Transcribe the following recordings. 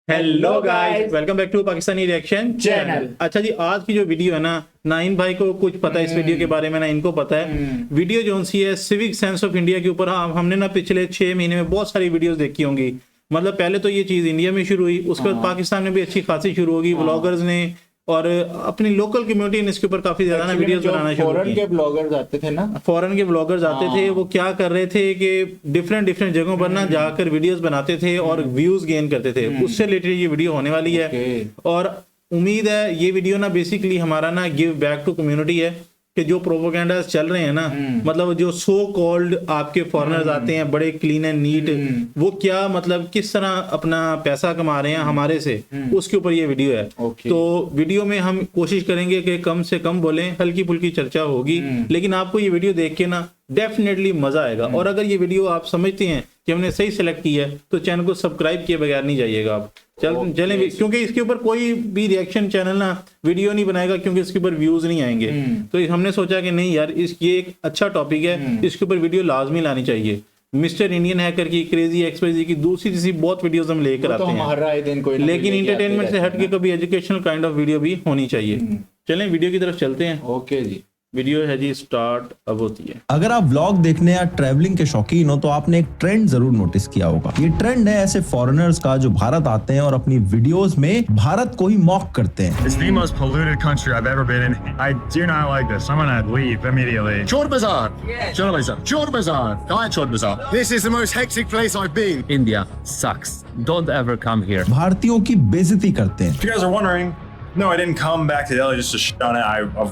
Hello guys, welcome back to Pakistani reaction channel. अच्छा जी, आज की जो वीडियो है ना इन भाई को कुछ पता है इस वीडियो के बारे में, ना इनको पता है। वीडियो जो सी है सिविक सेंस ऑफ इंडिया के ऊपर। हमने ना पिछले 6 महीने में बहुत सारी वीडियोस देखी होंगी। मतलब पहले तो ये चीज इंडिया में शुरू हुई, उसके बाद पाकिस्तान में भी अच्छी खासी शुरू होगी। ब्लॉगर्स ने और अपनी लोकल कम्युनिटी ने इसके ऊपर काफी ज्यादा ना वीडियोस बनाना शुरू फॉरेन के ब्लॉगर्स आते थे ना, फॉरेन के ब्लॉगर्स आते थे। वो क्या कर रहे थे कि डिफरेंट जगहों पर ना जाकर वीडियोस बनाते थे और व्यूज गेन करते थे। उससे रिलेटेड ये वीडियो होने वाली है। और उम्मीद है ये वीडियो ना बेसिकली हमारा ना गिव बैक टू कम्युनिटी है कि जो प्रोपोगेंडास चल रहे हैं ना, मतलब जो सो कॉल्ड आपके फॉरेनर्स आते हैं बड़े क्लीन एंड नीट, वो क्या मतलब किस तरह अपना पैसा कमा रहे हैं हमारे से, उसके ऊपर ये वीडियो है। तो वीडियो में हम कोशिश करेंगे कि कम से कम बोलें, हल्की फुल्की चर्चा होगी, लेकिन आपको ये वीडियो देख के ना डेफिनेटली मजा आएगा। और अगर ये वीडियो आप समझते हैं कि हमने सही सिलेक्ट की है तो चैनल को सब्सक्राइब किए बगैर नहीं जाइएगा आप। चलें, क्योंकि इसके ऊपर कोई भी रिएक्शन चैनल ना वीडियो नहीं बनाएगा, क्योंकि इसके ऊपर व्यूज नहीं आएंगे। तो हमने सोचा कि नहीं यार, ये एक अच्छा टॉपिक है, इसके ऊपर वीडियो लाजमी लानी चाहिए। मिस्टर इंडियन हैकर की, क्रेजी एक्सवाईजी की, दूसरी तीसरी बहुत वीडियोस हम लेकर आते हैं, लेकिन इंटरटेनमेंट से हट के कभी एजुकेशनल काइंड ऑफ वीडियो भी होनी चाहिए। चलें वीडियो की तरफ चलते हैं। ओके जी, वीडियो है जी स्टार्ट अब होती है। अगर आप व्लॉग देखने या ट्रैवलिंग के शौकीन हो तो आपने एक ट्रेंड जरूर नोटिस किया होगा। ये ट्रेंड है ऐसे फॉरेनर्स का जो भारत आते हैं और अपनी वीडियोस में भारत को ही मॉक करते हैं। It's the most polluted country I've ever been in. I do not like this. I'm gonna leave immediately. Chor Bazaar. Chor Bazaar. Chor Bazaar. Kहाँ है Chor Bazaar? This is the most hectic place I've been. India sucks. Don't ever come here. भारतीयों की बेइज्जती करते हैं। If you guys are wondering, no, I didn't come back to Delhi just to shit on it.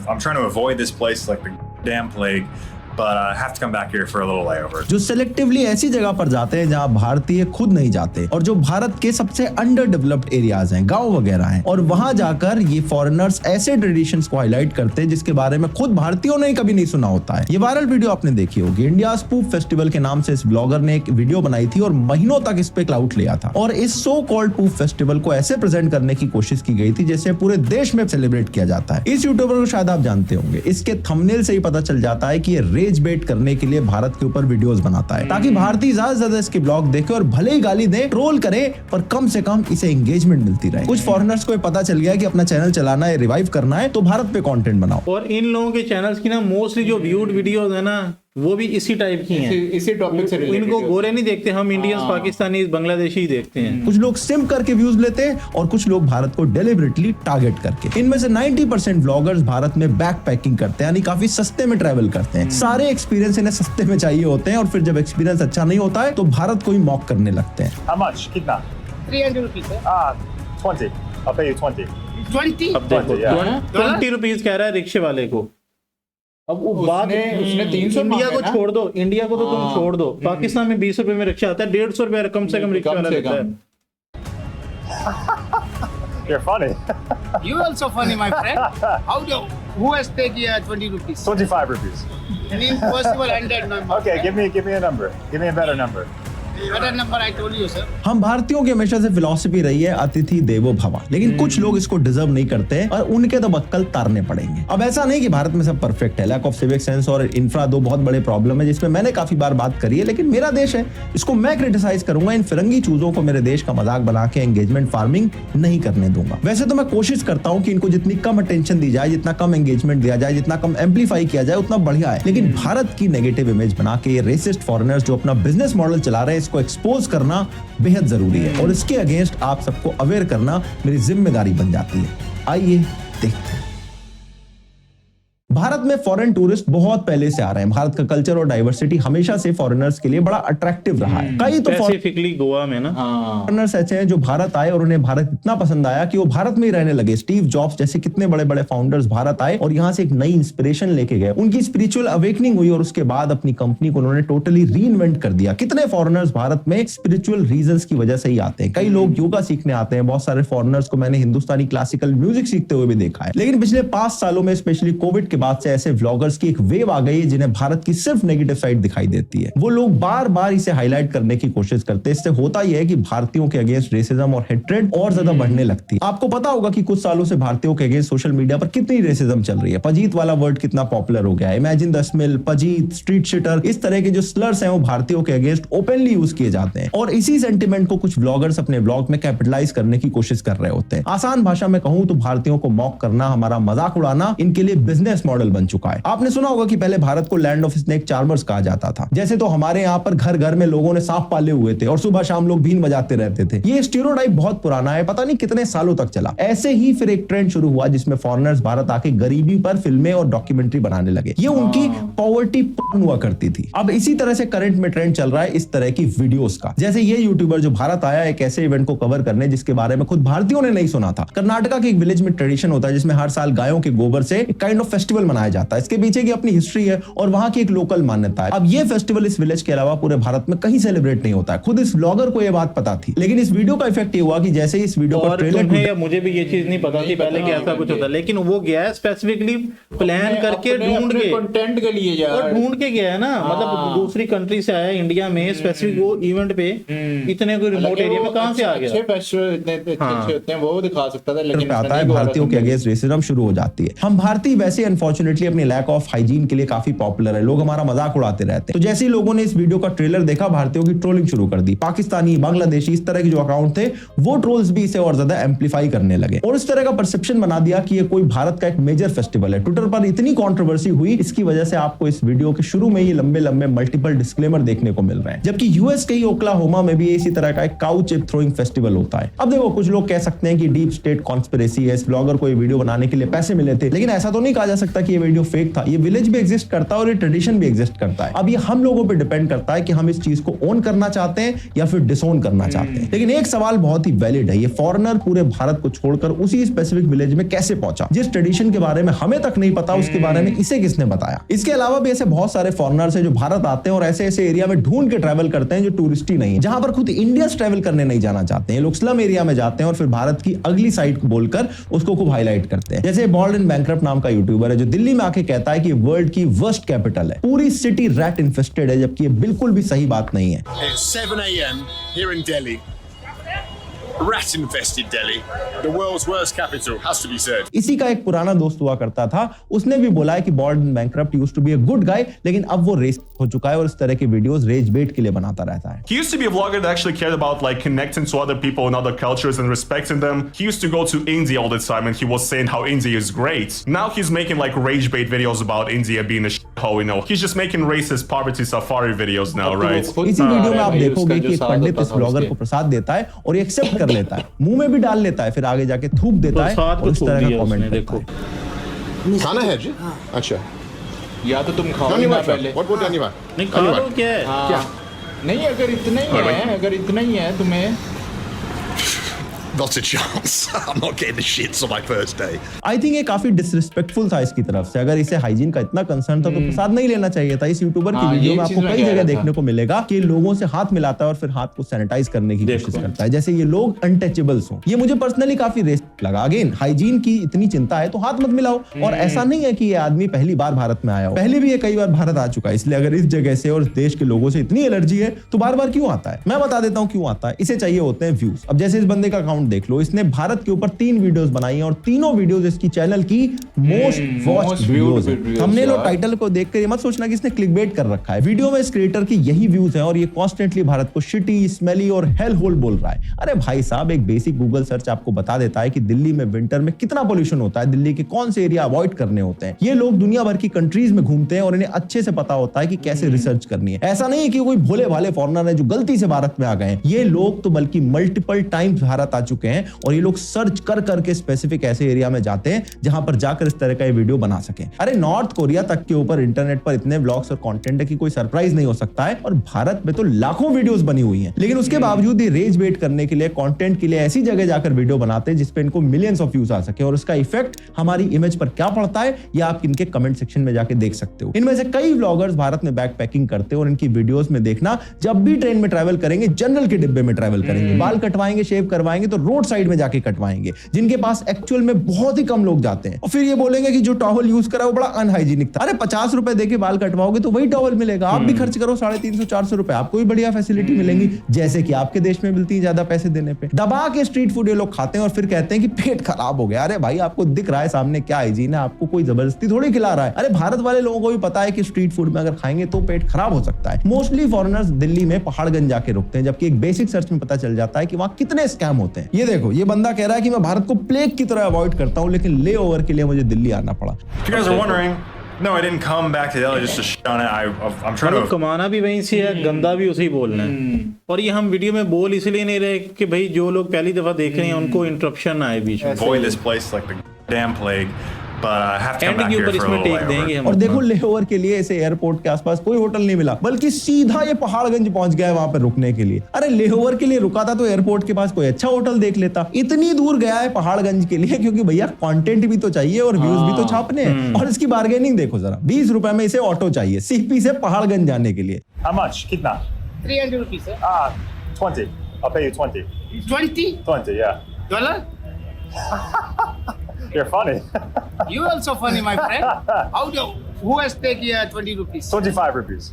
I'm trying to avoid this place like the damn plague. But I have to come back here for a little layover. जो selectively ऐसी जगह पर जाते हैं जहां भारतीय खुद नहीं जाते और जो भारत के सबसे अंडर डेवलप्ड एरियाज हैं, गांव वगैरह हैं, और वहां जाकर ये फॉरेनर्स ऐसे ट्रेडिशंस को हाईलाइट करते हैं जिसके बारे में खुद भारतीयों ने कभी नहीं सुना होता है। ये वायरल वीडियो आपने देखी होगी। इंडिया स्पूफ फेस्टिवल के नाम से इस ब्लॉगर ने एक वीडियो बनाई थी और महीनों तक इस पे क्लाउड लिया था। और इस सो कॉल्ड पूफ फेस्टिवल को ऐसे प्रेजेंट करने की कोशिश की गई थी जैसे पूरे देश में सेलिब्रेट किया जाता है। इस यूट्यूबर को शायद आप जानते होंगे। इसके थंबनेल से ही पता चल जाता है कि ये रेज बेट करने के लिए भारत के ऊपर वीडियोस बनाता है ताकि भारतीय ज्यादा से ज्यादा इसके ब्लॉग देखें और भले ही गाली दे, ट्रोल करे, पर कम से कम इसे एंगेजमेंट मिलती रहे। कुछ फॉरेनर्स को पता चल गया कि अपना चैनल चलाना है, रिवाइव करना है, तो भारत पे कंटेंट बनाओ। और इन लोगों के चैनल्स की ना मोस्टली जो व्यूड वीडियोस है ना, वो भी इसी टाइप की हैं। इसी टॉपिक से रिलेटेड। इनको गोरे नहीं देखते, हम इंडियंस, पाकिस्तानी, बांग्लादेशी ही देखते हैं। कुछ लोग सिम करके व्यूज लेते हैं और कुछ लोग भारत को डेलिबरेटली टारगेट करके। इनमें से 90% व्लॉगर्स भारत में बैक पैकिंग करते हैं, यानी काफी सस्ते में ट्रैवल करते हैं। सारे एक्सपीरियंस इन्हें सस्ते में चाहिए होते हैं और फिर जब एक्सपीरियंस अच्छा नहीं होता है तो भारत को ही मॉक करने लगते हैं। How much? Kitna? 300 rupees, sir. 20. I'll pay you 20. 20? अब देखो, Yeah. 20 रुपीज कह रहा है रिक्शे वाले को। अब वो बात उसने 300 इंडिया को मांगा ना? छोड़ दो, इंडिया को तो तुम छोड़ दो। पाकिस्तान में 20 रुपए में रिक्शा आता है, 150 रुपए कम से कम रिक्शा वाला लेता है। You're funny. You also funny, my friend. How do? Who has take 20 rupees? 25 rupees. An impossible 100, my Okay, friend. give me a number. Give me a better number. Better number I told you, sir. हम भारतीयों की हमेशा से philosophy रही है अतिथि देवो भव, लेकिन कुछ लोग इसको डिजर्व नहीं करते और उनके तो बक्कल तारने पड़ेंगे। अब ऐसा नहीं कि भारत में सब परफेक्ट है। लैक ऑफ सिविक सेंस और इंफ्रा दो बहुत बड़े प्रॉब्लम है जिसमें मैंने काफी बार बात करी है, लेकिन मेरा देश है, इसको मैं क्रिटिसाइज करूंगा। इन फिरंगी चूजों को मेरे देश का मजाक बना के एंगेजमेंट फार्मिंग नहीं करने दूंगा। वैसे तो मैं कोशिश करता हूं कि इनको जितनी कम अटेंशन दी जाए, जितना कम एंगेजमेंट दिया जाए, जितना कम एम्पलीफाई किया जाए, उतना बढ़िया है। लेकिन भारत की नेगेटिव इमेज बना के ये रेसिस्ट फॉरेनर्स जो अपना बिजनेस मॉडल चला रहे हैं, इसको एक्सपोज करना बेहद जरूरी है और इसके अगेंस्ट आप सबको अवेयर करना मेरी जिम्मेदारी बन जाती है। आइए देखते हैं। भारत में फॉरेन टूरिस्ट बहुत पहले से आ रहे हैं। भारत का कल्चर और डाइवर्सिटी हमेशा से फॉरेनर्स के लिए बड़ा अट्रैक्टिव रहा है। कई तो स्पेसिफिकली गोवा में ना फॉरेनर्स ऐसे हैं जो भारत आए और उन्हें भारत इतना पसंद आया कि वो भारत में ही रहने लगे। स्टीव जॉब्स जैसे कितने बड़े बड़े फाउंडर्स भारत आए और यहाँ से एक नई इंस्पिरेशन लेके गए। उनकी स्पिरिचुअल अवेकनिंग हुई और उसके बाद अपनी कंपनी को उन्होंने टोटली रीइन्वेंट कर दिया। कितने फॉरेनर्स भारत में स्पिरिचुअल रीजंस की वजह से ही आते हैं। कई लोग योगा सीखने आते हैं। बहुत सारे फॉरेनर्स को मैंने हिंदुस्तानी क्लासिकल म्यूजिक सीखते हुए भी देखा है। लेकिन पिछले 5 सालों में स्पेशली कोविड के बाद से ऐसे व्लॉगर्स की एक वेव आ गई है जिन्हें भारत की सिर्फ नेगेटिव साइड दिखाई देती है। वो लोग बार बार इसे हाईलाइट करने की कोशिश करते हैं। इससे होता यह है कि भारतीयों के अगेंस्ट रेसिज्म और हेट्रेड और ज्यादा बढ़ने लगती है। आपको पता होगा कि कुछ सालों से भारतीयों के अगेंस्ट सोशल मीडिया पर कितनी रेसिज्म चल रही है। पजीत वाला वर्ड कितना पॉपुलर हो गया है। Imagine the smell, Pajeet, street शिटर, इस तरह के जो स्लर्स हैं वो भारतीयों के अगेंस्ट ओपनली यूज किए जाते हैं और इसी सेंटिमेंट को कुछ व्लॉगर्स अपने व्लॉग में कैपिटलाइज करने की कोशिश कर रहे होते हैं। आसान भाषा में कहूं तो भारतीयों को मॉक करना, हमारा मजाक उड़ाना इनके लिए बिजनेस मॉडल बन चुका है। आपने सुना होगा कि पहले भारत को लैंड ऑफ स्नेक चार्मर्स कहा जाता था। जैसे तो हमारे यहाँ पर घर घर में लोगों ने सांप पाले हुए थे और सुबह शाम लोग बीन बजाते रहते थे। ये स्टीरियोटाइप बहुत पुराना है, पता नहीं कितने सालों तक चला। ऐसे ही फिर एक ट्रेंड शुरू हुआ जिसमें फॉरेनर्स भारत आके गरीबी पर फिल्में और डॉक्यूमेंट्री बनाने लगे। ये उनकी पॉवर्टी पर्न हुआ करती थी। अब इसी तरह से करंट में ट्रेंड चल रहा है इस तरह की वीडियोस का। जैसे ये यूट्यूबर जो भारत आया एक ऐसे इवेंट को कवर करने जिसके बारे में खुद भारतीयों ने नहीं सुना था। कर्नाटका के एक विलेज में ट्रेडिशन होता है जिसमें हर साल गायों के गोबर से एक काइंड ऑफ फेस्टिवल मनाया जाता है। इसके पीछे की अपनी हिस्ट्री है और वहां की एक लोकल मान्यता है। अब ये फेस्टिवल इस विलेज के अलावा पूरे भारत में कहीं सेलिब्रेट नहीं होता है। खुद इस ब्लॉगर को यह बात पता थी, लेकिन इस वीडियो का इफेक्ट ये हुआ कि जैसे इस वीडियो का ट्रेलर, मुझे भी ये चीज नहीं पता थी पहले कि ऐसा कुछ होता, लेकिन वो गया है स्पेसिफिकली प्लान करके ढूंढ के कंटेंट के लिए यार, और ढूंढ के गया है ना। मतलब दूसरी कंट्री से आया इंडिया में स्पेसिफिक वो इवेंट पे, इतने कोई रिमोट एरिया में कहां से आ गया। अच्छे फेस्टिवल इतने अच्छे होते हैं वो दिखा सकता था, लेकिन आता है भारतीयों के अगेंस्ट रेसिज्म शुरू हो जाती है। हम भारतीय वैसे अनफॉर्चुनेटली अपने लैक ऑफ हाइजीन के लिए काफी पॉपुलर है। लोग हमारा मजाक उड़ाते रहते हैं। तो जैसे ही लोगों ने इस वीडियो का ट्रेलर देखा, भारतीयों की ट्रोलिंग शुरू कर दी। पाकिस्तानी, बांग्लादेशी, इस तरह के जो अकाउंट थे वो ट्रोल्स भी इसे और ज्यादा एम्पलीफाई करने लगे और इस तरह का परसेप्शन बना दिया कि ये कोई भारत का एक मेजर फेस्टिवल है। ट्विटर पर इतनी कंट्रोवर्सी हुई, इसकी वजह से आपको इस वीडियो के शुरू में ही लंबे लंबे मल्टीपल डिस्क्लेमर देखने को मिल रहे हैं। जबकि यूएस के ही ओक्लाहोमा में भी इसी तरह का एक काउ चिप थ्रोइंग फेस्टिवल होता है। अब देखो, कुछ लोग कह सकते हैं कि डीप स्टेट कॉन्स्पिरेसी है, इस ब्लॉगर को ये वीडियो बनाने के लिए पैसे मिले थे, लेकिन ऐसा तो नहीं कहा जा सकता कि ये वीडियो फेक था। ये विलेज भी एग्जिस्ट करता है और ये ट्रेडिशन भी एग्जिस्ट करता है। अब ये हम लोगों पर डिपेंड करता है कि हम इस चीज को ओन करना चाहते हैं या फिर डिसोन करना चाहते हैं। लेकिन एक सवाल बहुत ही वैलिड है, ये फॉरेनर पूरे भारत को छोड़कर उसी स्पेसिफिक विलेज में कैसे पहुंचा? जिस ट्रेडिशन के बारे में हमें तक नहीं पता उसके बारे में इसे किसने बताया? इसके अलावा भी ऐसे बहुत सारे फॉरेनर्स हैं जो भारत आते हैं और ऐसे ऐसे एरिया में ढूंढ के ट्रैवल करते हैं जो टूरिस्टी नहीं है, जहां पर खुद इंडियंस ट्रैवल करने नहीं जाना चाहते हैं। लोग स्लम एरिया में जाते हैं और फिर भारत की अगली साइड को बोलकर उसको खूब हाईलाइट करते हैं। जैसे बॉल्ड एंड बैंकरप्ट नाम का यूट्यूबर है जो दिल्ली में आके कहता है कि वर्ल्ड की वर्स्ट कैपिटल है, पूरी सिटी रैट इन्फेस्टेड है, जबकि ये बिल्कुल भी सही बात नहीं है। It's 7 a.m. here in Delhi. Rat-infested Delhi, the world's worst capital, has to be said. इसी का एक पुराना दोस्त हुआ करता था, उसने भी बोला है कि Bald and Bankrupt used to be a good guy, लेकिन अब वो रेस हो चुका है और इस तरह के वीडियोस रेज बेट के लिए बनाता रहता है। He used to be a vlogger that actually cared about like connecting to other people and other cultures and respecting them. He used to go to India all the time and he was saying how India is great. Now he's making like rage bait videos about India being a shithole, you know. He's just making racist poverty safari videos now, right? इसी video में आप देखोगे कि एक पंडित इस blogger को प्रसाद देता है और ये एक्सेप्ट कर लेता है, मुंह में भी डाल लेता है, फिर आगे जाके थूक देता है और इस तरह का कमेंट करता है। खाना है जी? अच्छा। या तो तुम खाओ ना पहले। What would anyone? नहीं खा लो क्या है? क्या? नहीं, अगर इतना ही है तुम्हें, Not a chance. I'm not getting the shits on my first day. I think ये काफी डिसरिस्पेक्टफुल था इसकी तरफ से। अगर इसे हाइजीन का इतना कंसर्न था तो प्रसाद नहीं लेना चाहिए था। इस यूट्यूबर की वीडियो में आपको कई जगह देखने को मिलेगा कि लोगों से हाथ मिलाता है और फिर हाथ को सैनिटाइज करने की कोशिश करता है, जैसे ये लोग अनटचेबल्स हो। ये मुझे पर्सनली काफी रेस्ट लगा। अगेन, हाइजीन की इतनी चिंता है तो हाथ मत मिलाओ। और ऐसा नहीं है कि ये आदमी पहली बार भारत में आया हो, पहले भी ये कई बार भारत आ चुका है। इसलिए अगर इस जगह से और देश के लोगों से इतनी एलर्जी है तो बार बार क्यों आता है? मैं बता देता हूँ क्यों आता है। इसे चाहिए होते हैं व्यूज। अब जैसे इस बंदे का अकाउंट देख लो, इसने भारत के ऊपर 3 वीडियोस बनाई हैं और तीनों वीडियोस इसकी चैनल की मोस्ट वॉच्ड वीडियोस हैं। हमने लोग टाइटल को देखकर ये मत सोचना कि इसने क्लिकबेट कर रखा है। वीडियो में इस क्रिएटर की यही व्यूज हैं और ये कॉन्स्टेंटली भारत को शिटी, स्मेली और हेल होल बोल रहा है। अरे भाई साहब, एक बेसिक गूगल सर्च आपको बता देता है कि दिल्ली में विंटर में कितना पोल्यूशन होता है, दिल्ली के कौन से एरिया अवॉइड करने होते हैं। ये लोग दुनिया भर की कंट्रीज में घूमते हैं और इन्हें अच्छे से पता होता है कि कैसे रिसर्च करनी है। ऐसा नहीं है कि कोई भोले भाले फॉरेनर है जो गलती से भारत में आ गए। ये लोग तो बल्कि मल्टीपल टाइम्स भारत आ चुके हैं और ये लोग सर्च कर करके स्पेसिफिक ऐसे एरिया में जाते हैं जहां पर जाकर इस तरह का ये वीडियो बना सके। अरे नॉर्थ कोरिया तक के ऊपर इंटरनेट पर इतने व्लॉग्स और कंटेंट है कि कोई सरप्राइज नहीं हो सकता है और भारत में तो लाखों वीडियोस बनी हुई हैं। लेकिन उसके बावजूद ये रेज बेट करने के लिए, कंटेंट के लिए ऐसी जगह जाकर वीडियो बनाते हैं जिसपे इनको को मिलियंस ऑफ व्यूज आ सके, और उसका इफेक्ट हमारी इमेज पर क्या पड़ता है ये आप इनके कमेंट सेक्शन में जाके देख सकते हो। इनमें से कई व्लॉगर्स भारत में बैक पैकिंग करते हैं और इनकी वीडियोस में देखना जब भी ट्रेन में ट्रैवल करेंगे जनरल के डिब्बे में ट्रैवल करेंगे, बाल कटवाएंगे, शेव करवाएंगे तो रोड साइड में जाके कटवाएंगे, जिनके पास एक्चुअल में बहुत ही कम लोग जाते हैं, और फिर ये बोलेंगे कि जो टॉवल यूज करा वो बड़ा अनहाइजीनिक था। अरे 50 रुपए देके बाल कटवाओगे तो वही टॉवल मिलेगा, आप भी खर्च करो 350-400 रुपए, आपको भी बढ़िया फैसिलिटी मिलेंगी जैसे कि आपके देश में मिलती है ज्यादा पैसे देने पे। दबा के स्ट्रीट फूड ये लोग खाते हैं और फिर कहते हैं कि पेट खराब हो गया। अरे भाई आपको दिख रहा है सामने क्या हाइजीन है, आपको कोई जबरदस्ती थोड़ी खिला रहा है। अरे भारत वाले लोगों को भी पता है कि स्ट्रीट फूड में अगर खाएंगे तो पेट खराब हो सकता है। मोस्टली फॉरेनर्स दिल्ली में पहाड़गंज जाके रुकते हैं, जबकि एक बेसिक सर्च में पता चल जाता है कि वहां कितने स्कैम होते हैं। ये देखो, ये बंदा कह रहा है कि मैं भारत को प्लेग की तरह अवॉइड करता हूं, लेकिन ले ओवर के लिए मुझे दिल्ली आना पड़ा। If you guys are wondering, no, I didn't come back to Delhi just to shit on it. I'm trying to कमाना भी वहीं से है, गंदा भी उसे ही बोलना है। और ये हम वीडियो में बोल इसलिए नहीं रहे कि भाई जो लोग पहली दफा देख रहे हैं उनको इंटरप्शन आए बीच में। avoid this place like the damn plague, but I have to come and back के here ऊपर for a इसमें little टेक देंगे layover. हम। और देखो लेओवर के लिए इसे एयरपोर्ट के आसपास कोई होटल नहीं मिला, बल्कि सीधा ये पहाड़गंज पहुंच गया है वहां पर रुकने के लिए। अरे लेओवर के लिए रुका था तो एयरपोर्ट के पास कोई अच्छा होटल देख लेता। इतनी दूर गया है पहाड़गंज के लिए क्योंकि भैया कंटेंट भी तो चाहिए और व्यूज भी तो छापने हैं। और इसकी बार्गेनिंग देखो जरा, 20 रुपए में इसे ऑटो चाहिए सीपी से पहाड़गंज जाने के लिए। How much? Kitna? 300 rupees, sir. 20. I'll pay you 20. 20 20, yeah. dollar. You're funny. You also funny, my friend. Who has taken here 20 rupees? 25 rupees.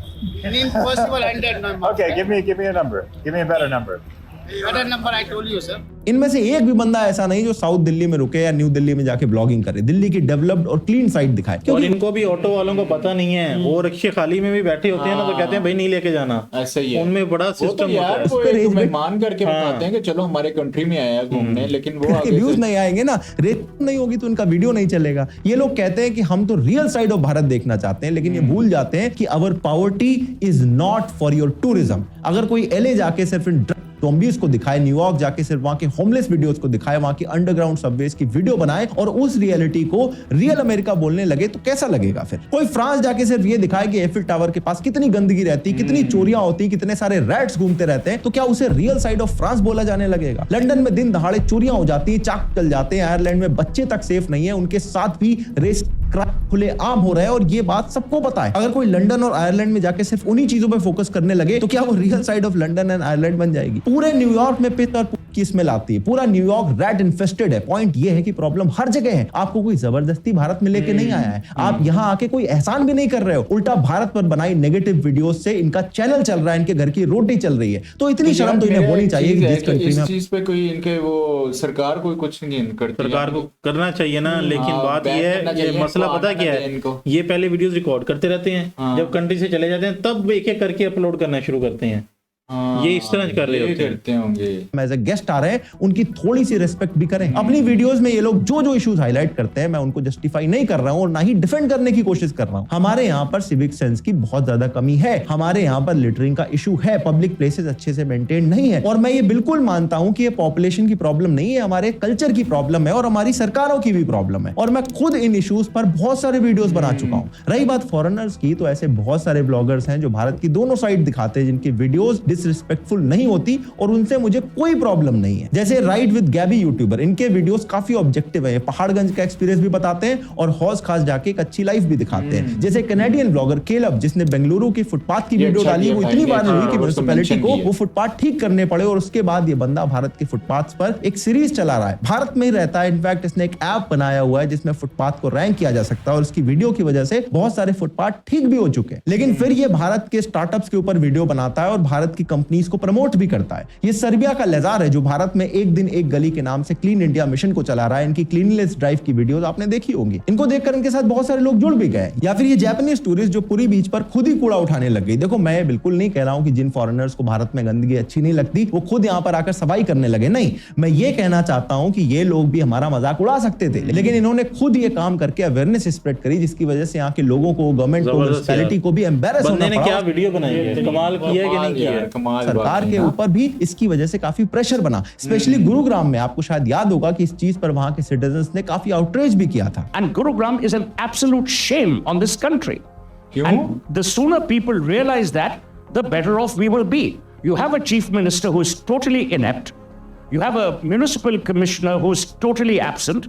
Impossible 100 number. Okay, give me a number. Give me a better number. Better number I told you, sir. इनमें से एक भी बंदा ऐसा नहीं जो south Delhi में रुके या न्यू दिल्ली में जाके ब्लॉगिंग करे, दिल्ली की डेवलप्ड और क्लीन साइड दिखाए। और क्योंकि इनको भी ऑटो वालों को पता नहीं है, वो रिक्शे खाली में भी बैठे होते हैं ना तो कहते हैं भाई नहीं लेके जाना। ऐसा ही है। उनमें बड़ा वो तो सिस्टम होता यार है। वो रेस एक में- मेहमान करके बताते हैं कि चलो हमारे कंट्री में आया घूमने, लेकिन वो आगे व्यूज से- नहीं आएंगे ना, रेट नहीं होगी तो इनका वीडियो नहीं चलेगा। ये लोग कहते हैं कि हम तो रियल साइड ऑफ भारत देखना चाहते हैं, लेकिन ये भूल जाते हैं कि our poverty is not for your tourism. अगर कोई एलए जाके सिर्फ इन ज़ॉम्बीज़ को दिखाए, न्यूयॉर्क जाके सिर्फ वहां के होमलेस वीडियोस को दिखाए, वहां की अंडरग्राउंड सबवेज की वीडियो बनाए और उस रियलिटी को रियल अमेरिका बोलने लगे तो कैसा लगेगा फिर? कोई फ्रांस जाके सिर्फ ये दिखाए कि एफिल टावर के पास कितनी गंदगी रहती, कितनी चोरियां होती, कितने सारे रैट्स घूमते रहते हैं, तो क्या उसे रियल साइड ऑफ फ्रांस बोला जाने लगेगा? लंदन में दिन दहाड़े चोरियां हो जाती है, चाक चल जाते हैं, आयरलैंड में बच्चे तक सेफ नहीं है, उनके साथ भी रेस खुले आम हो रहा है और ये बात सबको पता है। अगर कोई लंदन और आयरलैंड में जाके सिर्फ उन्हीं चीजों पे फोकस करने लगे तो क्या वो real side of London and Ireland बन जाएगी? पूरे न्यूयॉर्क में पित्त और की स्मेल आती है, पूरा न्यूयॉर्क रैट इन्फेस्टेड है। पॉइंट ये है कि प्रॉब्लम हर जगह है। आपको कोई जबरदस्ती भारत में लेके नहीं आया है, आप यहाँ आके कोई एहसान भी नहीं कर रहे हो, उल्टा भारत पर बनाई नेगेटिव वीडियोस से इनका चैनल चल रहा है, इनके घर की रोटी चल रही है। तो इतनी शर्म तो इन्हें होनी चाहिए कि जिस कंट्री इस में चीज पे कोई इनके वो सरकार कोई कुछ नहीं करती। सरकार को करना चाहिए ना, लेकिन हाँ, बात बैन ये करना है, ये चाहिए, मसला इनको पता आना क्या चाहिए है, इनको। ये पहले वीडियोस रिकॉर्ड करते रहते हैं, हाँ। जब कंट्री से चले जाते हैं तब एक एक करके अपलोड करना शुरू करते हैं। हाँ, ये इस तरह कर रहे ये होते हैं। करते होंगे। एज ए गेस्ट आ रहे हैं, उनकी थोड़ी सी रिस्पेक्ट भी करें। अपनी वीडियोस में ये लोग जो जो इश्यूज हाईलाइट करते हैं, मैं उनको जस्टिफाई नहीं कर रहा हूं और ना ही डिफेंड करने की कोशिश कर रहा हूं। हमारे यहाँ पर सिविक सेंस की बहुत ज्यादा कमी है, हमारे यहाँ पर लिटरिंग का इशू है, पब्लिक प्लेसेस अच्छे से मेंटेन नहीं है, और मैं ये बिल्कुल मानता हूं कि ये पॉपुलेशन की प्रॉब्लम नहीं है, हमारे कल्चर की प्रॉब्लम है और हमारी सरकारों की भी प्रॉब्लम है। और मैं खुद इन इश्यूज पर बहुत सारे वीडियोस बना चुका हूं। रही बात फॉरेनर्स की, तो ऐसे बहुत सारे ब्लॉगर्स हैं जो भारत की दोनों साइड दिखाते हैं, जिनकी वीडियोस डिसरिस्पेक्टफुल नहीं होती और उनसे मुझे कोई प्रॉब्लम नहीं है। जैसे राइड विद गैबी यूट्यूबर, इनके वीडियोस काफी ऑब्जेक्टिव है, पहाड़गंज का एक्सपीरियंस भी बताते हैं और हौज खास जाके एक अच्छी लाइफ भी दिखाते हैं। जैसे कैनेडियन ब्लॉगर केलब, जिसने बेंगलुरु की फुटपाथ की वीडियो अच्छा डाली, किया वो भाई इतनी ने, वायरल हुई कि उसको म्युनिसिपैलिटी mention को किया। वो फुटपाथ ठीक करने पड़े और उसके बाद ये बंदा भारत के फुटपाथ पर एक सीरीज चला रहा है, भारत में ही रहता है। इनफैक्ट इसने एक ऐप बनाया हुआ है जिसमें फुटपाथ को रैंक किया जा सकता है और उसकी वीडियो की वजह से बहुत सारे फुटपाथ ठीक भी हो चुके हैं। लेकिन फिर ये भारत के स्टार्टअप्स के ऊपर वीडियो बनाता है और भारत की कंपनीज को प्रमोट भी करता है। ये सर्बिया का लेजार है जो भारत में एक दिन एक गली के नाम से क्लीन इंडिया मिशन को चला रहा है। इनकी क्लीनलेस ड्राइव की वीडियोस आपने देखी होंगी। इनको देखकर इनके साथ बहुत सारे लोग जुड़ भी गए। या फिर ये जापानीज टूरिस्ट जो पूरी बीच पर खुद ही कूड़ा उठाने लग गई। देखो, मैं बिल्कुल नहीं कह रहा हूं कि जिन फॉरेनर्स को भारत में गंदगी अच्छी नहीं लगती वो खुद यहां पर आकर सफाई करने लगे, नहीं। मैं ये कहना चाहता हूं कि ये लोग भी हमारा मजाक उड़ा सकते थे, लेकिन इन्होंने खुद ये काम करके अवेयरनेस स्प्रेड करी, जिसकी वजह से यहाँ के लोगों को, गवर्नमेंट को, म्युनिसिपैलिटी को भी एम्बैरस होना बंदे ने क्या पड़ा। वीडियो बनाई है, कमाल किया कि नहीं किया? कमाल सरकार के ऊपर भी इसकी वजह से काफी प्रेशर बना। स्पेशली गुरुग्राम में आपको शायद याद होगा कि इस चीज पर वहां के सिटीजंस ने काफी आउटरीच भी किया था। And Gurugram is an absolute shame on this country. And the sooner people realize that, the better off we will be. You have a chief minister who is totally inept, You have a municipal commissioner who's totally absent,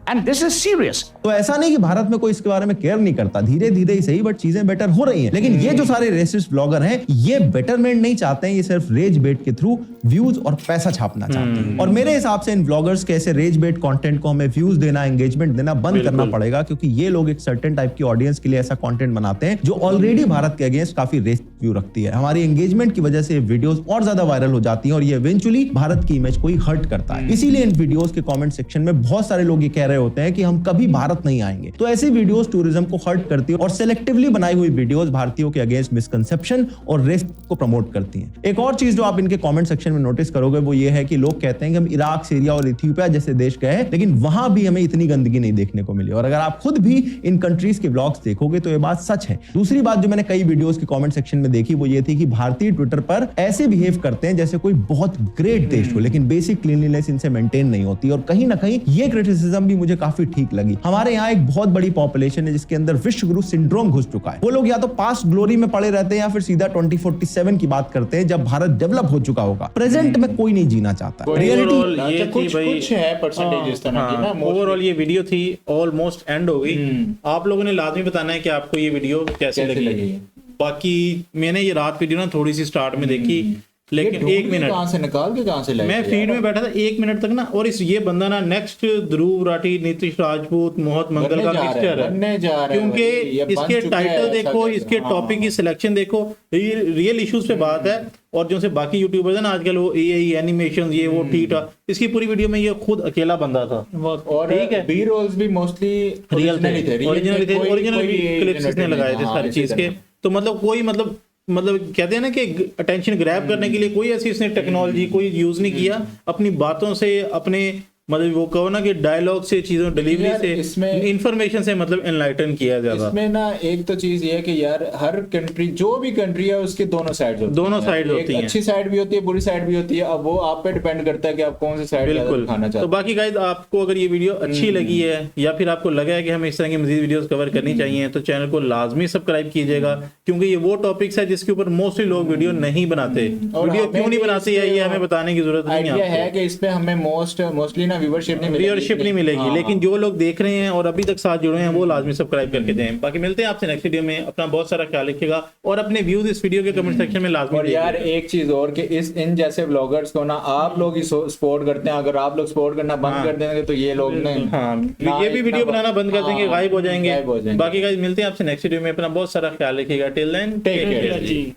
and this is serious. तो ऐसा नहीं कि भारत में कोई इसके बारे में care नहीं करता, धीरे धीरे ही सही बट चीजें बेटर हो रही हैं। लेकिन ये जो सारे रेसिस्ट ब्लॉगर हैं ये बेटरमेंट नहीं चाहते हैं, ये सिर्फ रेज बेट के थ्रू व्यूज और पैसा छापना चाहते हैं। और मेरे हिसाब से इन ब्लॉगर्स के ऐसे रेज बेट कंटेंट को हमें व्यूज देना, एंगेजमेंट देना बंद करना पड़ेगा, क्योंकि ये लोग एक सर्टेन टाइप की ऑडियंस के लिए ऐसा कंटेंट बनाते हैं जो ऑलरेडी भारत के अगेंस्ट काफी रेस व्यू रखती है। हमारी एंगेजमेंट की वजह से वीडियोस और ज्यादा वायरल हो जाती हैं और ये इवेंचुअली भारत की इमेज को ही हर्ट करता है। इसीलिए इन वीडियोस के कमेंट सेक्शन में बहुत सारे लोग ये कह रहे होते हैं कि हम कभी भारत नहीं आएंगे। तो ऐसी वीडियोस टूरिज्म को हर्ट करती है और सिलेक्टिवली बनाई हुई वीडियोस भारतीयों के अगेंस्ट मिसकंसेप्शन और रेस को प्रमोट करती हैं। एक और चीज जो आप इनके कमेंट सेक्शन में नोटिस करोगे वो ये है कि लोग कहते हैं कि हम इराक, सीरिया और इथियोपिया जैसे देश गए, लेकिन वहां भी हमें इतनी गंदगी नहीं देखने को मिली। और अगर आप खुद भी इन कंट्रीज के ब्लॉग्स देखोगे तो ये बात सच है। दूसरी बात जो मैंने कई वीडियोस के कमेंट सेक्शन में देखी वो ये थी कि भारतीय ट्विटर पर ऐसे बिहेव करते हैं जैसे कोई बहुत ग्रेट देश हो, लेकिन बेसिक क्लीनलीनेस इनसे मेंटेन नहीं होती। और कहीं ना कहीं ये क्रिटिसिज्म भी मुझे काफी ठीक लगी। हमारे यहाँ एक बहुत बड़ी पॉपुलेशन है जिसके अंदर विश्व गुरु सिंड्रोम घुस चुका है। वो लोग या तो पास्ट ग्लोरी में पड़े रहते हैं या फिर सीधा 2047 की बात करते हैं जब भारत डेवलप हो चुका होगा। प्रेजेंट में कोई नहीं जीना चाहता। रियलिटी ये थी भाई, कुछ है परसेंटेज इस तरह की ना ओवरऑल ये वीडियो थी ऑलमोस्ट एंड हो गई। आप लोगों ने लाजमी बताना है कि आपको ये वीडियो कैसे लगी। बाकी मैंने ये रात वीडियो ना थोड़ी सी स्टार्ट में देखी, लेकिन एक मिनट कहां से निकाल के कहां से लाया? मैं फीड में बैठा था 1 मिनट तक ना, और इस ये बंदा ना नेक्स्ट ध्रुव राठी, नीतीश राजपूत, मोहत मंगल का मिक्सचर है। क्योंकि इसके टाइटल देखो, इसके टॉपिक की सिलेक्शन देखो, रियल इश्यूज पे बात है। और जो से बाकी यूट्यूबर्स है ना आजकल वो एआई एनिमेशन ये वो ठीक, इसकी पूरी वीडियो में ये खुद अकेला बंदा था। और ठीक है, बी रोल्स भी मोस्टली रियल थे, ओरिजिनल क्लिप्स इसने लगाए थे सारी चीज के। तो मतलब कोई मतलब कहते हैं ना कि अटेंशन ग्रैब करने के लिए कोई ऐसी इसने टेक्नोलॉजी कोई यूज नहीं किया। अपनी बातों से, अपने मतलब वो कहो ना कि डायलॉग से, चीजों डिलीवरी से, इसमें इंफॉर्मेशन से मतलब एनलाइटन किया ज्यादा। इसमें ना एक तो चीज ये है कि यार हर कंट्री, जो भी कंट्री है उसके दोनों साइड होती हैं। अच्छी साइड भी होती है, बुरी साइड भी होती है। अब वो आप पे डिपेंड करता है कि आप कौन सी साइड दिखाना चाहते हैं। तो बाकी गाइस, आपको अगर ये वीडियो अच्छी लगी है या फिर आपको लगा है कि हमें इस तरह की मजीद वीडियोस कवर करनी चाहिए तो चैनल को लाजमी सब्सक्राइब कीजिएगा, क्योंकि ये वो टॉपिक्स है जिसके ऊपर मोस्टली लोग वीडियो नहीं बनाते। वीडियो क्यों नहीं बनाते है ये हमें बताने की जरूरत नहीं है कि इसमें हमें मोस्टली ना व्यूअरशिप नहीं मिलेगी। लेकिन जो लोग देख रहे हैं और अभी तक साथ जुड़े हैं वो लाजमी सब्सक्राइब करके दें। बाकी मिलते हैं आपसे नेक्स्ट वीडियो में। अपना बहुत सारा ख्याल रखिएगा और अपने व्यूज इस वीडियो के कमेंट सेक्शन में लाजमी। और यार एक चीज और कि इन जैसे ब्लॉगर्स को ना आप लोग ही सपोर्ट करते हैं। अगर आप लोग सपोर्ट करना बंद कर देंगे तो ये लोग ये भी वीडियो बनाना बंद कर देंगे, गायब हो जाएंगे। बाकी गाइस मिलते हैं आपसे नेक्स्ट वीडियो में। अपना बहुत सारा ख्याल रखिएगा। Till then take care.